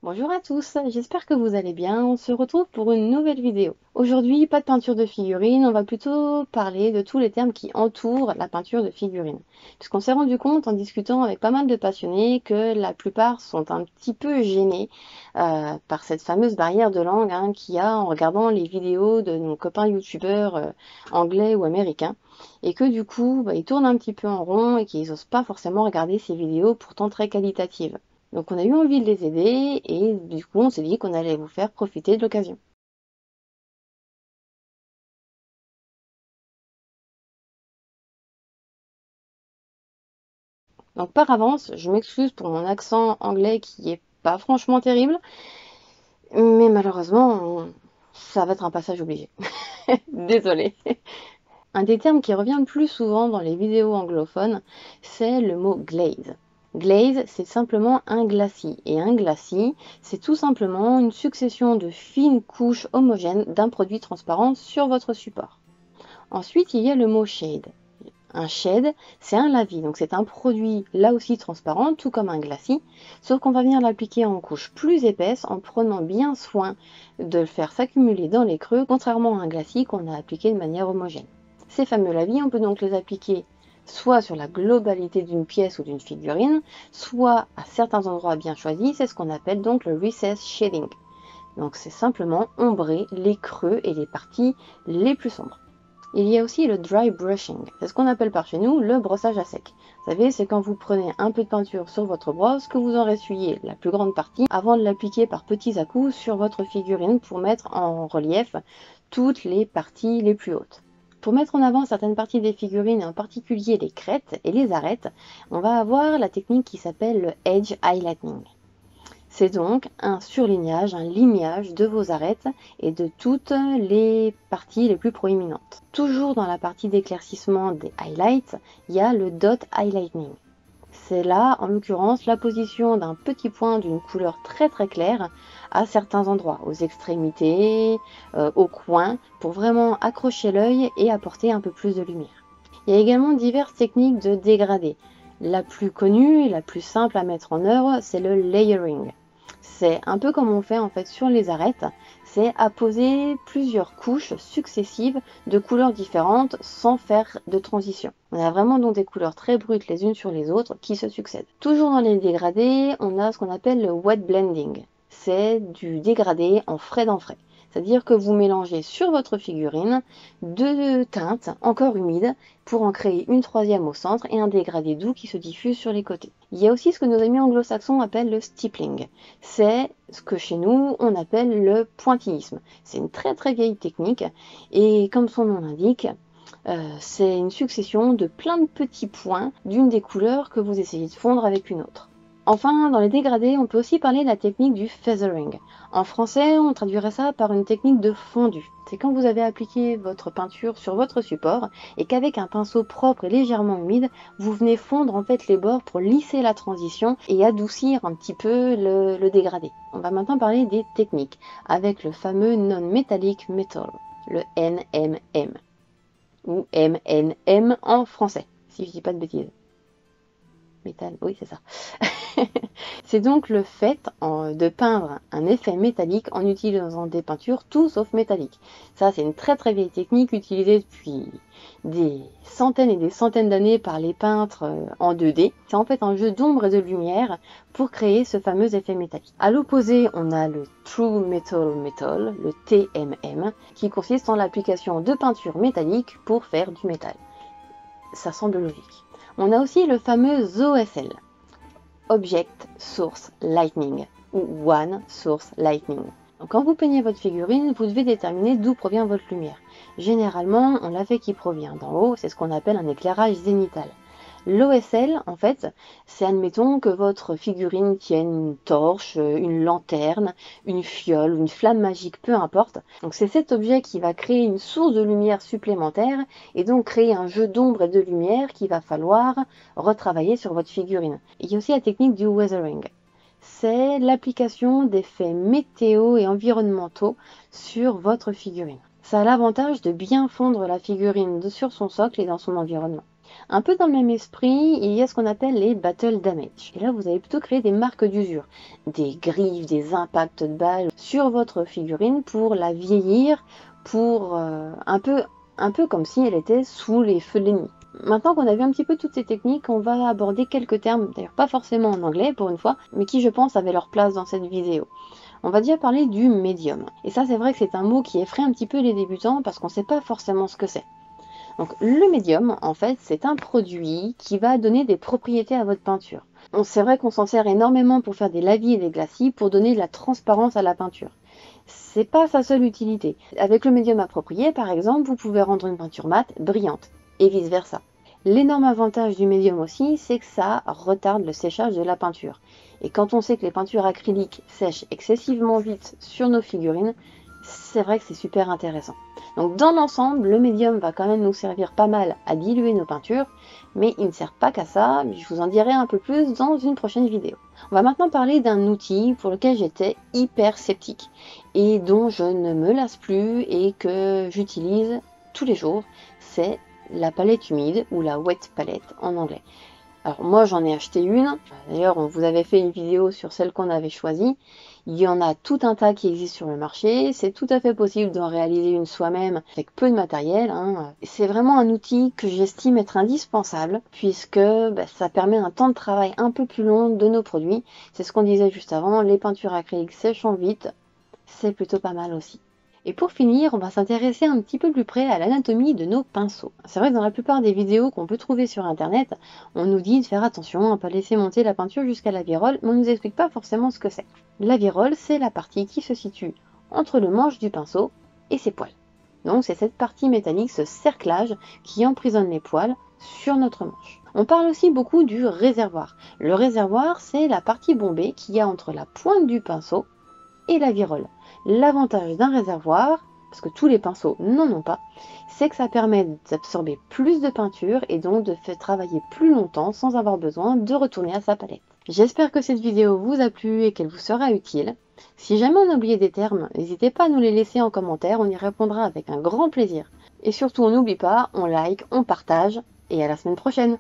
Bonjour à tous, j'espère que vous allez bien. On se retrouve pour une nouvelle vidéo. Aujourd'hui, pas de peinture de figurines, on va plutôt parler de tous les termes qui entourent la peinture de figurines. Puisqu'on s'est rendu compte en discutant avec pas mal de passionnés que la plupart sont un petit peu gênés par cette fameuse barrière de langue qu'il y a en regardant les vidéos de nos copains youtubeurs anglais ou américains. Et que du coup, ils tournent un petit peu en rond et qu'ils n'osent pas forcément regarder ces vidéos pourtant très qualitatives. Donc on a eu envie de les aider et du coup on s'est dit qu'on allait vous faire profiter de l'occasion. Donc par avance, je m'excuse pour mon accent anglais qui est pas franchement terrible, mais malheureusement ça va être un passage obligé. Désolée. Un des termes qui revient le plus souvent dans les vidéos anglophones, c'est le mot glaze. Glaze, c'est simplement un glacis. Et un glacis, c'est tout simplement une succession de fines couches homogènes d'un produit transparent sur votre support. Ensuite, il y a le mot shade. Un shade, c'est un lavis, donc c'est un produit là aussi transparent, tout comme un glacis, sauf qu'on va venir l'appliquer en couche plus épaisse en prenant bien soin de le faire s'accumuler dans les creux, contrairement à un glacis qu'on a appliqué de manière homogène. Ces fameux lavis, on peut donc les appliquer soit sur la globalité d'une pièce ou d'une figurine, soit à certains endroits bien choisis, c'est ce qu'on appelle donc le recess shading. Donc c'est simplement ombrer les creux et les parties les plus sombres. Il y a aussi le dry brushing, c'est ce qu'on appelle par chez nous le brossage à sec. Vous savez, c'est quand vous prenez un peu de peinture sur votre brosse, que vous en ressuyez la plus grande partie avant de l'appliquer par petits à-coups sur votre figurine pour mettre en relief toutes les parties les plus hautes. Pour mettre en avant certaines parties des figurines, en particulier les crêtes et les arêtes, on va avoir la technique qui s'appelle le edge highlighting. C'est donc un surlignage, un lignage de vos arêtes et de toutes les parties les plus proéminentes. Toujours dans la partie d'éclaircissement des highlights, il y a le dot highlighting. C'est là, en l'occurrence, la position d'un petit point d'une couleur très très claire à certains endroits, aux extrémités, aux coins, pour vraiment accrocher l'œil et apporter un peu plus de lumière. Il y a également diverses techniques de dégradé. La plus connue et la plus simple à mettre en œuvre, c'est le layering. C'est un peu comme on fait en fait sur les arêtes, c'est apposer plusieurs couches successives de couleurs différentes sans faire de transition. On a vraiment donc des couleurs très brutes les unes sur les autres qui se succèdent. Toujours dans les dégradés, on a ce qu'on appelle le wet blending. C'est du dégradé en frais dans frais. C'est-à-dire que vous mélangez sur votre figurine deux teintes encore humides pour en créer une troisième au centre et un dégradé doux qui se diffuse sur les côtés. Il y a aussi ce que nos amis anglo-saxons appellent le stippling. C'est ce que chez nous on appelle le pointillisme. C'est une très très vieille technique et comme son nom l'indique, c'est une succession de plein de petits points d'une des couleurs que vous essayez de fondre avec une autre. Enfin, dans les dégradés, on peut aussi parler de la technique du feathering. En français, on traduirait ça par une technique de fondu. C'est quand vous avez appliqué votre peinture sur votre support et qu'avec un pinceau propre et légèrement humide, vous venez fondre en fait les bords pour lisser la transition et adoucir un petit peu le dégradé. On va maintenant parler des techniques avec le fameux non-metallic metal, le NMM, ou MNM en français, si je dis pas de bêtises. Métal, oui c'est ça. C'est donc le fait de peindre un effet métallique en utilisant des peintures tout sauf métalliques. Ça, c'est une très très vieille technique utilisée depuis des centaines et des centaines d'années par les peintres en 2D. C'est en fait un jeu d'ombre et de lumière pour créer ce fameux effet métallique. À l'opposé, on a le True Metal Metal, le TMM, qui consiste en l'application de peintures métalliques pour faire du métal. Ça semble logique. On a aussi le fameux OSL. Object Source Lightning ou One Source Lightning. Donc, quand vous peignez votre figurine, vous devez déterminer d'où provient votre lumière. Généralement, on l'a fait qui provient d'en haut, c'est ce qu'on appelle un éclairage zénital. L'OSL, en fait, c'est admettons que votre figurine tienne une torche, une lanterne, une fiole, une flamme magique, peu importe. Donc c'est cet objet qui va créer une source de lumière supplémentaire et donc créer un jeu d'ombre et de lumière qu'il va falloir retravailler sur votre figurine. Il y a aussi la technique du weathering. C'est l'application d'effets météo et environnementaux sur votre figurine. Ça a l'avantage de bien fondre la figurine sur son socle et dans son environnement. Un peu dans le même esprit, il y a ce qu'on appelle les battle damage. Et là, vous allez plutôt créer des marques d'usure, des griffes, des impacts de balles sur votre figurine pour la vieillir, pour un peu comme si elle était sous les feux de l'ennemi. Maintenant qu'on a vu un petit peu toutes ces techniques, on va aborder quelques termes, d'ailleurs pas forcément en anglais pour une fois, mais qui je pense avaient leur place dans cette vidéo. On va déjà parler du médium. Et ça, c'est vrai que c'est un mot qui effraie un petit peu les débutants parce qu'on ne sait pas forcément ce que c'est. Donc le médium, en fait, c'est un produit qui va donner des propriétés à votre peinture. C'est vrai qu'on s'en sert énormément pour faire des lavis et des glacis pour donner de la transparence à la peinture. C'est pas sa seule utilité. Avec le médium approprié, par exemple, vous pouvez rendre une peinture mate brillante et vice versa. L'énorme avantage du médium aussi, c'est que ça retarde le séchage de la peinture. Et quand on sait que les peintures acryliques sèchent excessivement vite sur nos figurines, c'est vrai que c'est super intéressant. Donc dans l'ensemble, le médium va quand même nous servir pas mal à diluer nos peintures, mais il ne sert pas qu'à ça, je vous en dirai un peu plus dans une prochaine vidéo. On va maintenant parler d'un outil pour lequel j'étais hyper sceptique, et dont je ne me lasse plus et que j'utilise tous les jours, c'est la palette humide ou la wet palette en anglais. Alors moi j'en ai acheté une, d'ailleurs on vous avait fait une vidéo sur celle qu'on avait choisie, il y en a tout un tas qui existent sur le marché, c'est tout à fait possible d'en réaliser une soi-même avec peu de matériel, hein. C'est vraiment un outil que j'estime être indispensable puisque ça permet un temps de travail un peu plus long de nos produits, c'est ce qu'on disait juste avant, les peintures acryliques séchant vite, c'est plutôt pas mal aussi. Et pour finir, on va s'intéresser un petit peu plus près à l'anatomie de nos pinceaux. C'est vrai que dans la plupart des vidéos qu'on peut trouver sur internet, on nous dit de faire attention à ne pas laisser monter la peinture jusqu'à la virole, mais on ne nous explique pas forcément ce que c'est. La virole, c'est la partie qui se situe entre le manche du pinceau et ses poils. Donc c'est cette partie métallique, ce cerclage, qui emprisonne les poils sur notre manche. On parle aussi beaucoup du réservoir. Le réservoir, c'est la partie bombée qu'il y a entre la pointe du pinceau et la virole. L'avantage d'un réservoir, parce que tous les pinceaux n'en ont pas, c'est que ça permet d'absorber plus de peinture et donc de faire travailler plus longtemps sans avoir besoin de retourner à sa palette. J'espère que cette vidéo vous a plu et qu'elle vous sera utile. Si jamais on a oublié des termes, n'hésitez pas à nous les laisser en commentaire, on y répondra avec un grand plaisir. Et surtout, on n'oublie pas, on like, on partage, et à la semaine prochaine!